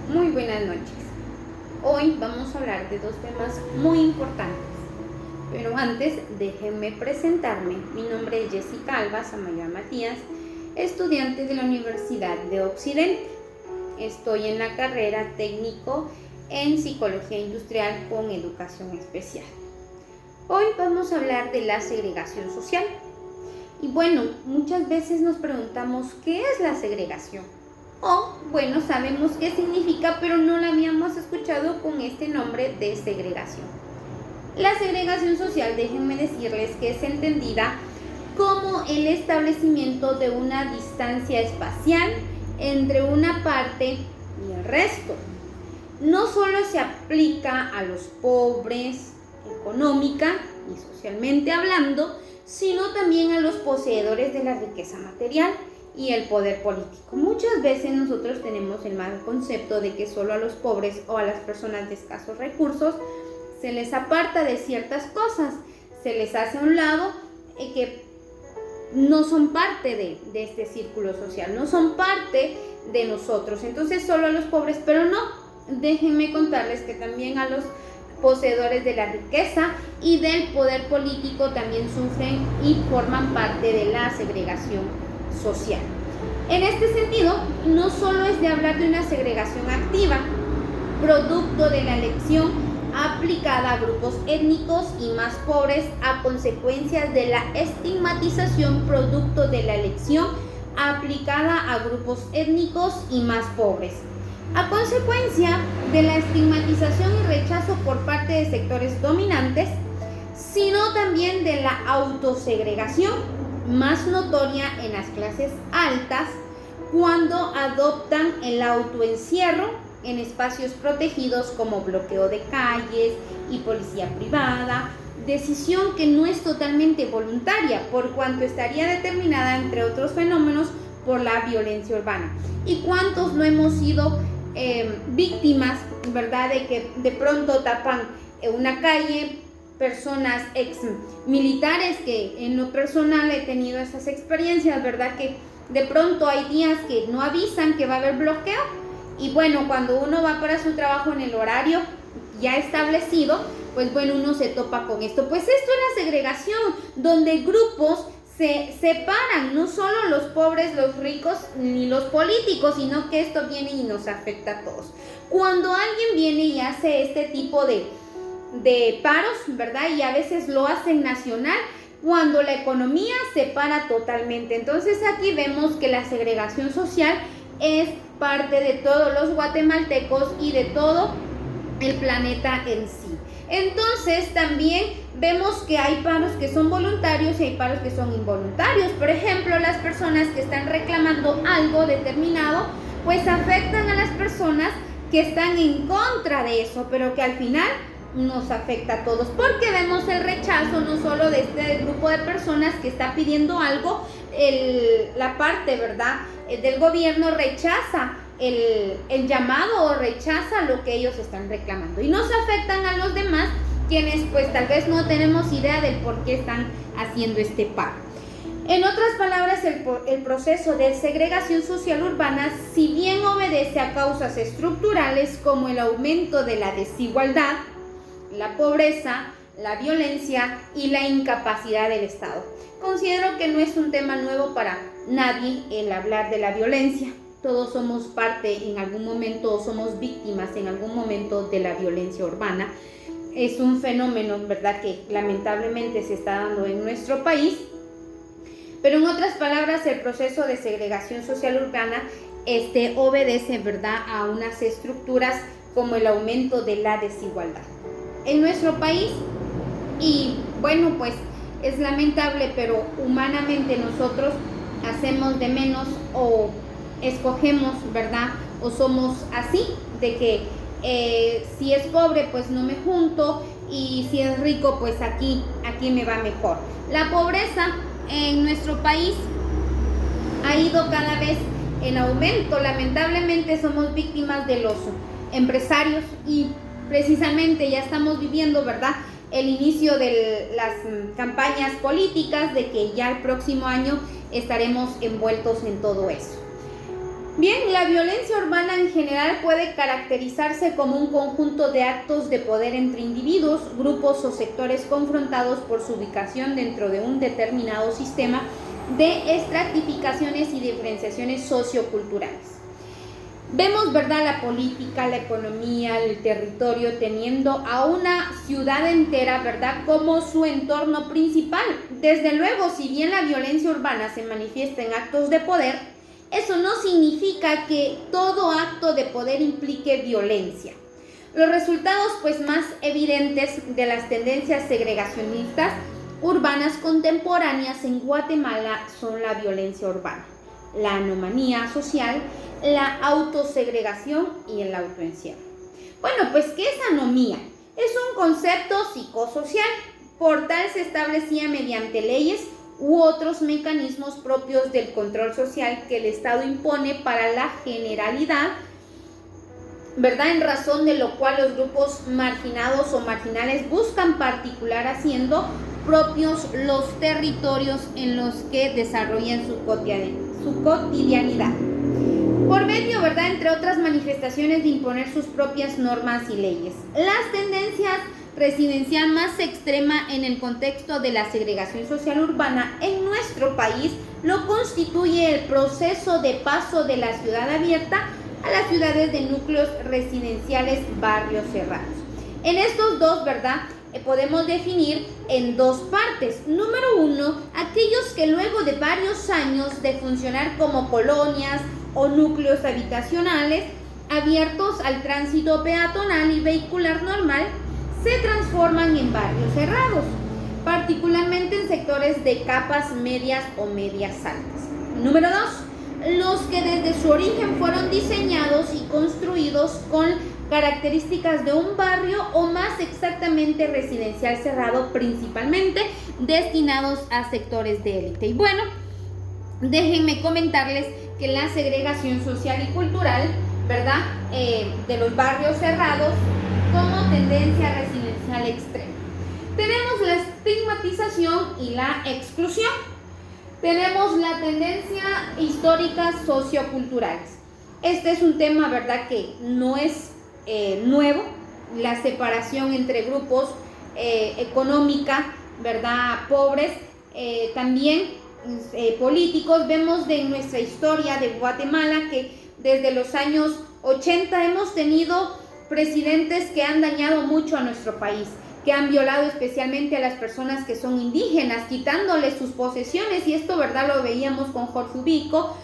Muy buenas noches. Hoy vamos a hablar de dos temas muy importantes. Pero antes, déjenme presentarme. Mi nombre es Jessica Alba Samayoa Matías, estudiante de la Universidad de Occidente. Estoy en la carrera técnico en Psicología Industrial con Educación Especial. Hoy vamos a hablar de la segregación social. Y bueno, muchas veces nos preguntamos ¿qué es la segregación? O, bueno, sabemos qué significa, pero no la habíamos escuchado con este nombre de segregación. La segregación social, déjenme decirles que es entendida como el establecimiento de una distancia espacial entre una parte y el resto. No solo se aplica a los pobres, económica y socialmente hablando, sino también a los poseedores de la riqueza material y el poder político. Muchas veces nosotros tenemos el mal concepto de que solo a los pobres o a las personas de escasos recursos se les aparta de ciertas cosas, se les hace a un lado que no son parte de este círculo social, no son parte de nosotros. Entonces solo a los pobres, pero no, déjenme contarles que también a los poseedores de la riqueza y del poder político también sufren y forman parte de la segregación social. En este sentido, no solo es de hablar de una segregación activa, producto de la elección aplicada a grupos étnicos y más pobres a consecuencias de la estigmatización producto de la elección aplicada a grupos étnicos y más pobres, a consecuencia de la estigmatización y rechazo por parte de sectores dominantes, sino también de la autosegregación más notoria en las clases altas cuando adoptan el autoencierro en espacios protegidos como bloqueo de calles y policía privada, decisión que no es totalmente voluntaria por cuanto estaría determinada, entre otros fenómenos, por la violencia urbana. ¿Y cuántos no hemos sido víctimas, verdad, de que de pronto tapan una calle? Personas ex militares, que en lo personal he tenido esas experiencias, verdad, que de pronto hay días que no avisan que va a haber bloqueo y bueno, cuando uno va para su trabajo en el horario ya establecido, pues bueno, uno se topa con esto. Pues esto es la segregación, donde grupos se separan, no solo los pobres, los ricos ni los políticos, sino que esto viene y nos afecta a todos. Cuando alguien viene y hace este tipo de paros, ¿verdad? Y a veces lo hacen nacional, cuando la economía se para totalmente. Entonces aquí vemos que la segregación social es parte de todos los guatemaltecos y de todo el planeta en sí. Entonces también vemos que hay paros que son voluntarios y hay paros que son involuntarios. Por ejemplo, las personas que están reclamando algo determinado, pues afectan a las personas que están en contra de eso, pero que al final nos afecta a todos, porque vemos el rechazo no solo de este grupo de personas que está pidiendo algo, la parte, ¿verdad?, del gobierno rechaza el llamado o rechaza lo que ellos están reclamando y nos afectan a los demás, quienes pues tal vez no tenemos idea del por qué están haciendo este paro. En otras palabras, el proceso de segregación social urbana, si bien obedece a causas estructurales como el aumento de la desigualdad, la pobreza, la violencia y la incapacidad del Estado. Considero que no es un tema nuevo para nadie el hablar de la violencia. Todos somos parte en algún momento o somos víctimas en algún momento de la violencia urbana. Es un fenómeno, ¿verdad?, que lamentablemente se está dando en nuestro país. Pero en otras palabras, el proceso de segregación social urbana obedece, ¿verdad?, a unas estructuras como el aumento de la desigualdad en nuestro país. Y bueno, pues es lamentable, pero humanamente nosotros hacemos de menos o escogemos, ¿verdad?, o somos así, de que si es pobre pues no me junto y si es rico pues aquí me va mejor. La pobreza en nuestro país ha ido cada vez en aumento. Lamentablemente somos víctimas de los empresarios y precisamente ya estamos viviendo, ¿verdad?, el inicio de las campañas políticas, de que ya el próximo año estaremos envueltos en todo eso. Bien, la violencia urbana en general puede caracterizarse como un conjunto de actos de poder entre individuos, grupos o sectores confrontados por su ubicación dentro de un determinado sistema de estratificaciones y diferenciaciones socioculturales. Vemos, ¿verdad?, la política, la economía, el territorio teniendo a una ciudad entera, ¿verdad?, como su entorno principal. Desde luego, si bien la violencia urbana se manifiesta en actos de poder, eso no significa que todo acto de poder implique violencia. Los resultados, pues, más evidentes de las tendencias segregacionistas urbanas contemporáneas en Guatemala son la violencia urbana, la anomalía social, la autosegregación y el autoencierro. Bueno, pues, ¿qué es anomía? Es un concepto psicosocial. Por tal se establecía mediante leyes u otros mecanismos propios del control social que el Estado impone para la generalidad, ¿verdad?, en razón de lo cual los grupos marginados o marginales buscan particular haciendo propios los territorios en los que desarrollan su cotidianidad. Por medio, ¿verdad?, entre otras manifestaciones de imponer sus propias normas y leyes. Las tendencias residencial más extrema en el contexto de la segregación social urbana en nuestro país lo constituye el proceso de paso de la ciudad abierta a las ciudades de núcleos residenciales, barrios cerrados. En estos dos, ¿verdad?, podemos definir en dos partes. Número uno, aquellos que luego de varios años de funcionar como colonias o núcleos habitacionales abiertos al tránsito peatonal y vehicular normal, se transforman en barrios cerrados, particularmente en sectores de capas medias o medias altas. Número dos, los que desde su origen fueron diseñados y construidos con características de un barrio o más exactamente residencial cerrado, principalmente destinados a sectores de élite. Y bueno, déjenme comentarles que la segregación social y cultural, ¿verdad?, de los barrios cerrados como tendencia residencial extrema. Tenemos la estigmatización y la exclusión. Tenemos la tendencia histórica socioculturales. Este es un tema, ¿verdad?, que no es nuevo. La separación entre grupos económica, ¿verdad?, pobres, también políticos. Vemos de nuestra historia de Guatemala que desde los años 80 hemos tenido presidentes que han dañado mucho a nuestro país, que han violado especialmente a las personas que son indígenas, quitándoles sus posesiones, y esto, ¿verdad?, lo veíamos con Jorge Ubico,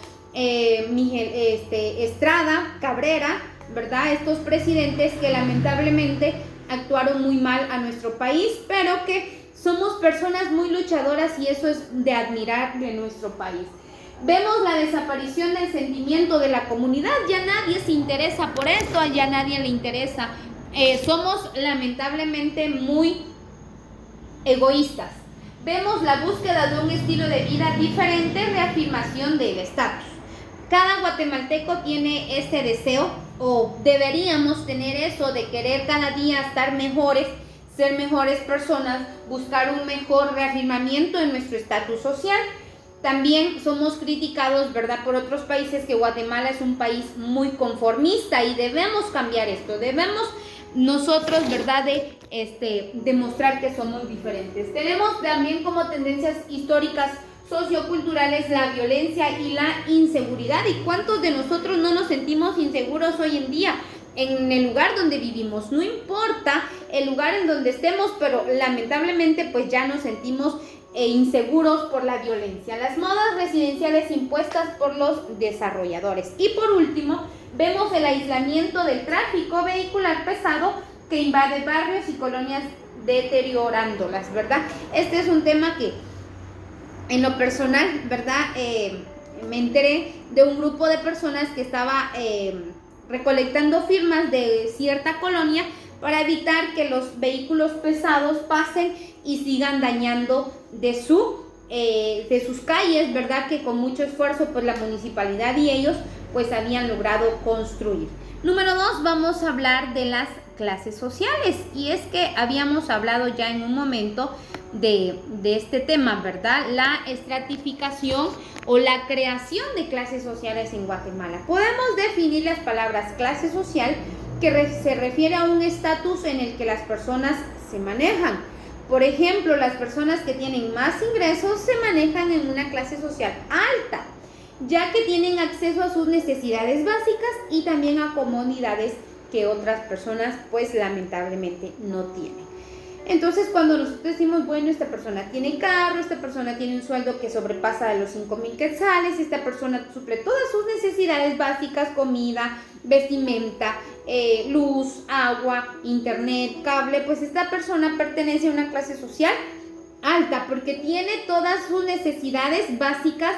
Estrada, Cabrera, ¿verdad?, estos presidentes que lamentablemente actuaron muy mal a nuestro país, pero que somos personas muy luchadoras y eso es de admirar de nuestro país. Vemos la desaparición del sentimiento de la comunidad, ya nadie se interesa por esto, ya nadie le interesa. Somos lamentablemente muy egoístas. Vemos la búsqueda de un estilo de vida diferente, reafirmación del estatus. Cada guatemalteco tiene ese deseo, o deberíamos tener eso, de querer cada día estar mejores, ser mejores personas, buscar un mejor reafirmamiento en nuestro estatus social. También somos criticados, ¿verdad?, por otros países, que Guatemala es un país muy conformista y debemos cambiar esto. Debemos nosotros, ¿verdad?, de demostrar que somos diferentes. Tenemos también como tendencias históricas socioculturales la violencia y la inseguridad. ¿Y cuántos de nosotros no nos sentimos inseguros hoy en día en el lugar donde vivimos? No importa el lugar en donde estemos, pero lamentablemente pues ya nos sentimos inseguros por la violencia. Las modas residenciales impuestas por los desarrolladores. Y por último, vemos el aislamiento del tráfico vehicular pesado que invade barrios y colonias, deteriorándolas, ¿verdad? Este es un tema que en lo personal, ¿verdad?, me enteré de un grupo de personas que estaba recolectando firmas de cierta colonia para evitar que los vehículos pesados pasen y sigan dañando de sus calles, ¿verdad?, que con mucho esfuerzo pues la municipalidad y ellos pues habían logrado construir. Número 2, vamos a hablar de las clases sociales, y es que habíamos hablado ya en un momento de este tema, ¿verdad? La estratificación o la creación de clases sociales en Guatemala. Podemos definir las palabras clase social, que se refiere a un estatus en el que las personas se manejan. Por ejemplo, las personas que tienen más ingresos se manejan en una clase social alta, ya que tienen acceso a sus necesidades básicas y también a comodidades que otras personas pues lamentablemente no tienen. Entonces, cuando nosotros decimos, bueno, esta persona tiene carro, esta persona tiene un sueldo que sobrepasa de los 5,000 quetzales, esta persona suple todas sus necesidades básicas, comida, vestimenta, luz, agua, internet, cable, pues esta persona pertenece a una clase social alta porque tiene todas sus necesidades básicas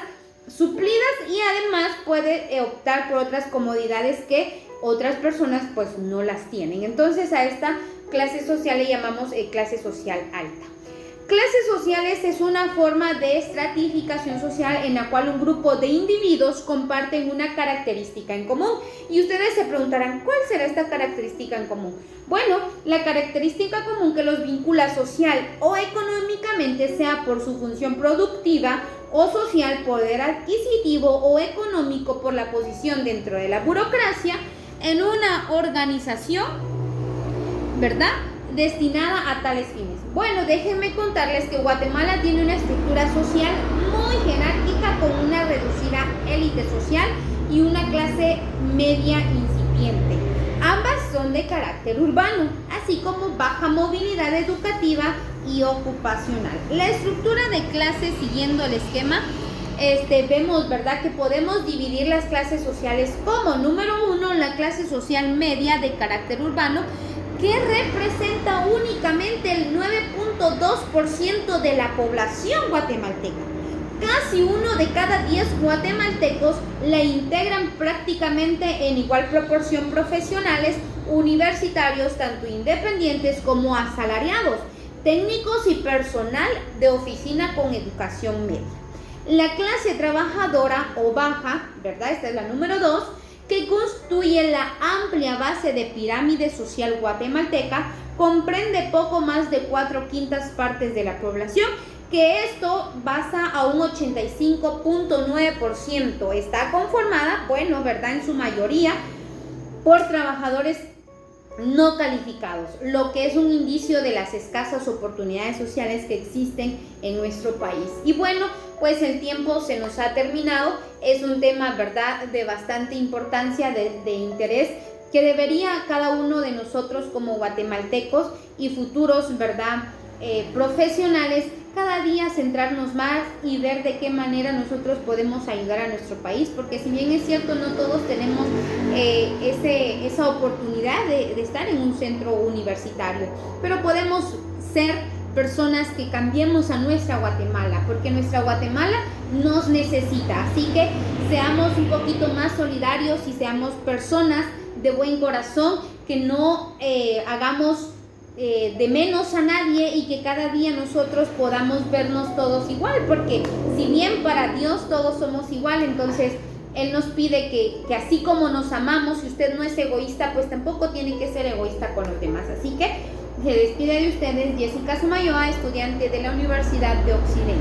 suplidas y además puede optar por otras comodidades que otras personas pues no las tienen. Entonces a esta clase social le llamamos clase social alta. Clases sociales es una forma de estratificación social en la cual un grupo de individuos comparten una característica en común. Y ustedes se preguntarán, ¿cuál será esta característica en común? Bueno, la característica común que los vincula social o económicamente, sea por su función productiva o social, poder adquisitivo o económico, por la posición dentro de la burocracia en una organización, ¿verdad?, destinada a tales fines. Bueno, déjenme contarles que Guatemala tiene una estructura social muy jerárquica con una reducida élite social y una clase media incipiente. Ambas son de carácter urbano, así como baja movilidad educativa y ocupacional. La estructura de clases, siguiendo el esquema, vemos, ¿verdad?, que podemos dividir las clases sociales como, número 1, la clase social media de carácter urbano, que representa únicamente el 9.2% de la población guatemalteca. Casi 1 de cada 10 guatemaltecos la integran prácticamente en igual proporción profesionales, universitarios, tanto independientes como asalariados, técnicos y personal de oficina con educación media. La clase trabajadora o baja, ¿verdad?, esta es la número 2, que constituye la amplia base de pirámide social guatemalteca, comprende poco más de 4/5 partes de la población, que esto basa a un 85.9%. Está conformada, bueno, ¿verdad?, en su mayoría por trabajadores no calificados, lo que es un indicio de las escasas oportunidades sociales que existen en nuestro país. Y bueno, pues el tiempo se nos ha terminado. Es un tema, ¿verdad?, de bastante importancia, de interés, que debería cada uno de nosotros como guatemaltecos y futuros, ¿verdad?, profesionales, cada día centrarnos más y ver de qué manera nosotros podemos ayudar a nuestro país, porque si bien es cierto, no todos tenemos esa oportunidad de estar en un centro universitario, pero podemos ser personas que cambiemos a nuestra Guatemala, porque nuestra Guatemala nos necesita. Así que seamos un poquito más solidarios y seamos personas de buen corazón, que no hagamos de menos a nadie, y que cada día nosotros podamos vernos todos igual, porque si bien para Dios todos somos igual, entonces Él nos pide que así como nos amamos, si usted no es egoísta, pues tampoco tiene que ser egoísta con los demás. Así que se despide de ustedes Jessica Samayoa, estudiante de la Universidad de Occidente.